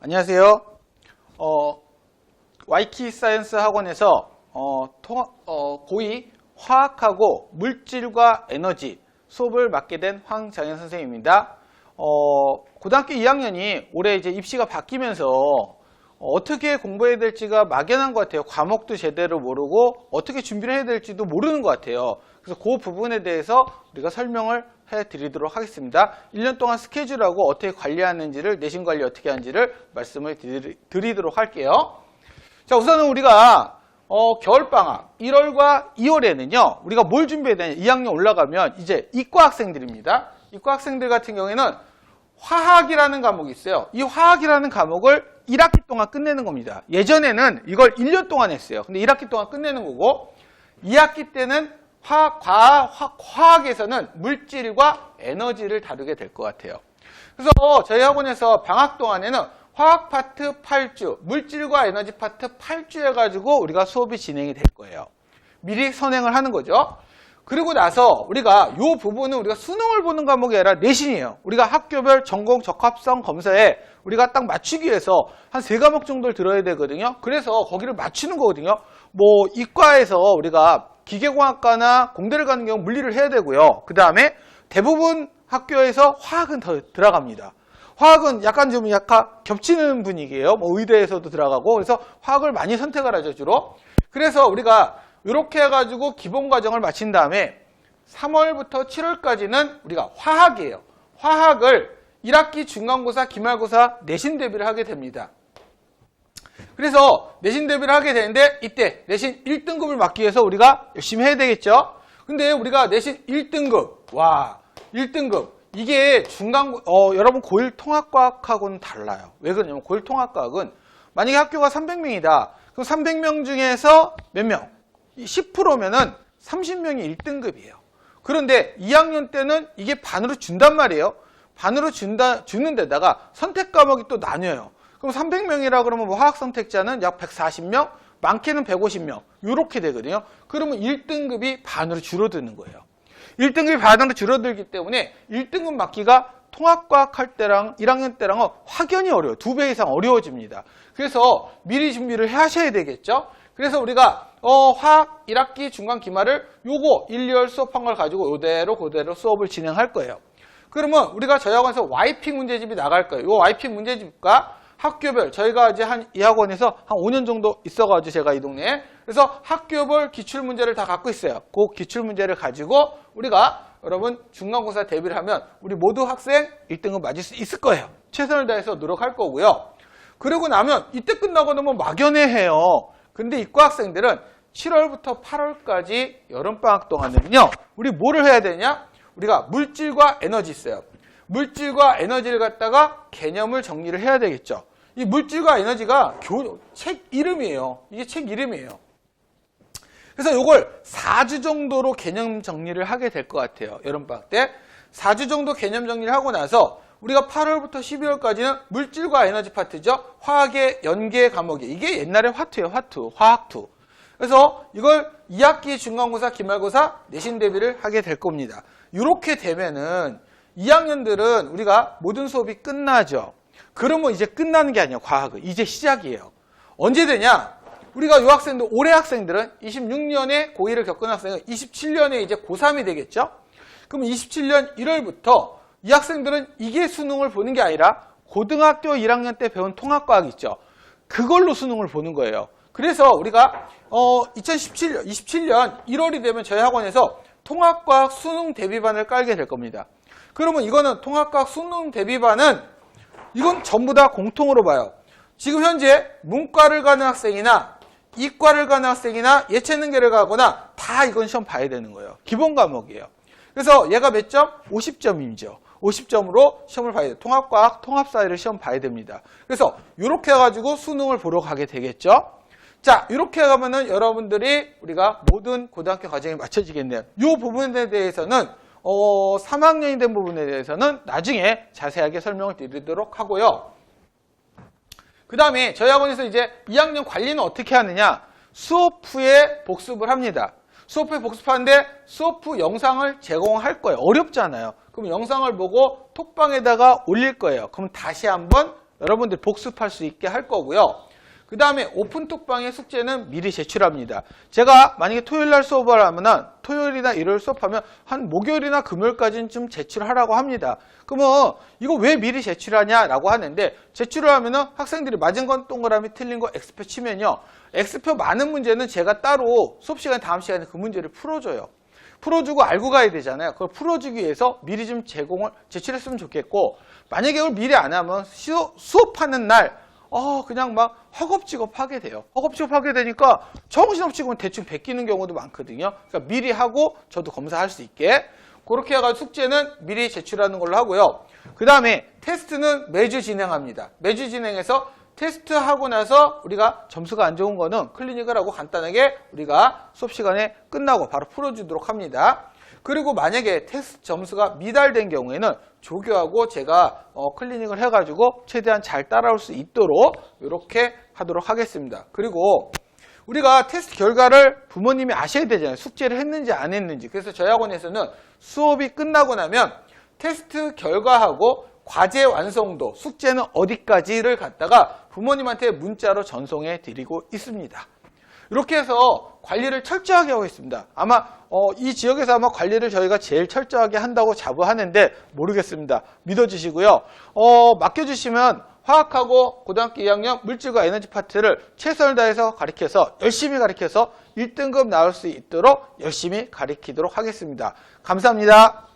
안녕하세요. 와이키 사이언스 학원에서 고2 화학하고 물질과 에너지 수업을 맡게 된 황정현 선생님입니다. 고등학교 2학년이 올해 이제 입시가 바뀌면서 어떻게 공부해야 될지가 막연한 것 같아요. 과목도 제대로 모르고 어떻게 준비를 해야 될지도 모르는 것 같아요. 그래서 그 부분에 대해서 우리가 설명을 해드리도록 하겠습니다. 1년 동안 스케줄하고 어떻게 관리하는지를, 내신 관리 어떻게 하는지를 말씀을 드리도록 할게요. 자, 우선은 우리가 겨울방학 1월과 2월에는요 우리가 뭘 준비해야 되냐, 2학년 올라가면 이제 이과 학생들입니다. 이과 학생들 같은 경우에는 화학이라는 과목이 있어요. 이 화학이라는 과목을 1학기 동안 끝내는 겁니다. 예전에는 이걸 1년 동안 했어요. 근데 1학기 동안 끝내는 거고, 2학기 때는 화학에서는 물질과 에너지를 다루게 될 것 같아요. 그래서 저희 학원에서 방학 동안에는 화학 파트 8주, 물질과 에너지 파트 8주 해가지고 우리가 수업이 진행이 될 거예요. 미리 선행을 하는 거죠. 그리고 나서 우리가 이 부분은 우리가 수능을 보는 과목이 아니라 내신이에요. 우리가 학교별 전공 적합성 검사에 우리가 딱 맞추기 위해서 한 3과목 정도를 들어야 되거든요. 그래서 거기를 맞추는 거거든요. 뭐 이과에서 우리가 기계공학과나 공대를 가는 경우 물리를 해야 되고요. 그 다음에 대부분 학교에서 화학은 더 들어갑니다. 화학은 약간 겹치는 분위기예요. 뭐 의대에서도 들어가고, 그래서 화학을 많이 선택을 하죠, 주로. 그래서 우리가 이렇게 해가지고 기본 과정을 마친 다음에 3월부터 7월까지는 우리가 화학이에요. 화학을 1학기 중간고사, 기말고사 내신 대비를 하게 됩니다. 그래서 내신 대비를 하게 되는데, 이때 내신 1등급을 맞기 위해서 우리가 열심히 해야 되겠죠. 근데 우리가 내신 1등급, 1등급. 이게 여러분 고1 통합과학하고는 달라요. 왜 그러냐면 고1 통합과학은 만약에 학교가 300명이다. 그럼 300명 중에서 몇 명? 10%면은 30명이 1등급이에요. 그런데 2학년 때는 이게 반으로 준단 말이에요. 반으로 주는 데다가 선택 과목이 또 나뉘어요. 그럼 300명이라 그러면 뭐 화학 선택자는 약 140명, 많게는 150명 이렇게 되거든요. 그러면 1등급이 반으로 줄어드는 거예요. 1등급이 반으로 줄어들기 때문에 1등급 맞기가 통합과학 할 때랑 1학년 때랑은 확연히 어려워요. 2배 이상 어려워집니다. 그래서 미리 준비를 하셔야 되겠죠. 그래서 우리가 화학 1학기 중간 기말을 요거 1, 2월 수업한 걸 가지고 그대로 수업을 진행할 거예요. 그러면 우리가 저희 학원에서 YP 문제집이 나갈 거예요. 요 YP 문제집과 학교별, 저희가 이제 이 학원에서 한 5년 정도 있어가지고 제가 이 동네에, 그래서 학교별 기출문제를 다 갖고 있어요. 그 기출문제를 가지고 우리가 여러분 중간고사 대비를 하면 우리 모두 학생 1등급 맞을 수 있을 거예요. 최선을 다해서 노력할 거고요. 그러고 나면 이때 끝나고 나면 막연해 해요. 근데 이과 학생들은 7월부터 8월까지 여름방학 동안에는요 우리 뭐를 해야 되냐? 우리가 물질과 에너지 있어요. 물질과 에너지를 갖다가 개념을 정리를 해야 되겠죠. 이 물질과 에너지가 책 이름이에요. 이게 책 이름이에요. 그래서 이걸 4주 정도로 개념 정리를 하게 될 것 같아요. 여름방학 때 4주 정도 개념 정리를 하고 나서 우리가 8월부터 12월까지는 물질과 에너지 파트죠. 화학의 연계 과목이, 이게 옛날에 화투예요. 화학투. 그래서 이걸 2학기 중간고사, 기말고사 내신 대비를 하게 될 겁니다. 이렇게 되면은 2학년들은 우리가 모든 수업이 끝나죠. 그러면 이제 끝나는 게 아니에요. 과학은 이제 시작이에요. 언제 되냐? 우리가 이 학생들, 올해 학생들은 26년에 고1을 겪은 학생은 27년에 이제 고3이 되겠죠. 그럼 27년 1월부터 이 학생들은 이게 수능을 보는 게 아니라 고등학교 1학년 때 배운 통합과학 있죠. 그걸로 수능을 보는 거예요. 그래서 우리가 27년 1월이 되면 저희 학원에서 통합과학 수능 대비반을 깔게 될 겁니다. 그러면 이거는 통합과학 수능 대비반은 이건 전부 다 공통으로 봐요. 지금 현재 문과를 가는 학생이나 이과를 가는 학생이나 예체능계를 가거나 다 이건 시험 봐야 되는 거예요. 기본 과목이에요. 그래서 얘가 몇 점? 50점이죠. 50점으로 시험을 봐야 돼요. 통합과학, 통합사회를 시험 봐야 됩니다. 그래서 이렇게 해가지고 수능을 보러 가게 되겠죠. 자, 이렇게 가면은 여러분들이 우리가 모든 고등학교 과정이 맞춰지겠네요. 이 부분에 대해서는 3학년이 된 부분에 대해서는 나중에 자세하게 설명을 드리도록 하고요. 그 다음에 저희 학원에서 이제 2학년 관리는 어떻게 하느냐? 수업 후에 복습을 합니다. 수업 후에 복습하는데 수업 후 영상을 제공할 거예요. 어렵잖아요. 그럼 영상을 보고 톡방에다가 올릴 거예요. 그럼 다시 한번 여러분들이 복습할 수 있게 할 거고요. 그 다음에 오픈톡방의 숙제는 미리 제출합니다. 제가 만약에 토요일날 수업을 하면 토요일이나 일요일 수업하면 한 목요일이나 금요일까지는 좀 제출하라고 합니다. 그러면 이거 왜 미리 제출하냐라고 하는데, 제출을 하면은 학생들이 맞은 건 동그라미 틀린 거 X표 치면요, X표 많은 문제는 제가 따로 수업시간 다음 시간에 그 문제를 풀어줘요. 풀어주고 알고 가야 되잖아요. 그걸 풀어주기 위해서 미리 좀 제출했으면 좋겠고, 만약에 이걸 미리 안 하면 수업하는 날 그냥 막 허겁지겁 하게 돼요. 허겁지겁 하게 되니까 정신없이 그냥 대충 베끼는 경우도 많거든요. 그러니까 미리 하고 저도 검사할 수 있게 그렇게 해가지고 숙제는 미리 제출하는 걸로 하고요. 그 다음에 테스트는 매주 진행합니다. 매주 진행해서 테스트하고 나서 우리가 점수가 안 좋은 거는 클리닉을 하고 간단하게 우리가 수업 시간에 끝나고 바로 풀어주도록 합니다. 그리고 만약에 테스트 점수가 미달된 경우에는 조교하고 제가 클리닉을 해가지고 최대한 잘 따라올 수 있도록 이렇게 하도록 하겠습니다. 그리고 우리가 테스트 결과를 부모님이 아셔야 되잖아요. 숙제를 했는지 안 했는지. 그래서 저희 학원에서는 수업이 끝나고 나면 테스트 결과하고 과제 완성도, 숙제는 어디까지를 갖다가 부모님한테 문자로 전송해 드리고 있습니다. 이렇게 해서 관리를 철저하게 하고 있습니다. 아마 이 지역에서 아마 관리를 저희가 제일 철저하게 한다고 자부하는데 모르겠습니다. 믿어주시고요. 맡겨주시면 화학하고 고등학교 2학년 물질과 에너지 파트를 최선을 다해서 열심히 가르쳐서 1등급 나올 수 있도록 열심히 가르치도록 하겠습니다. 감사합니다.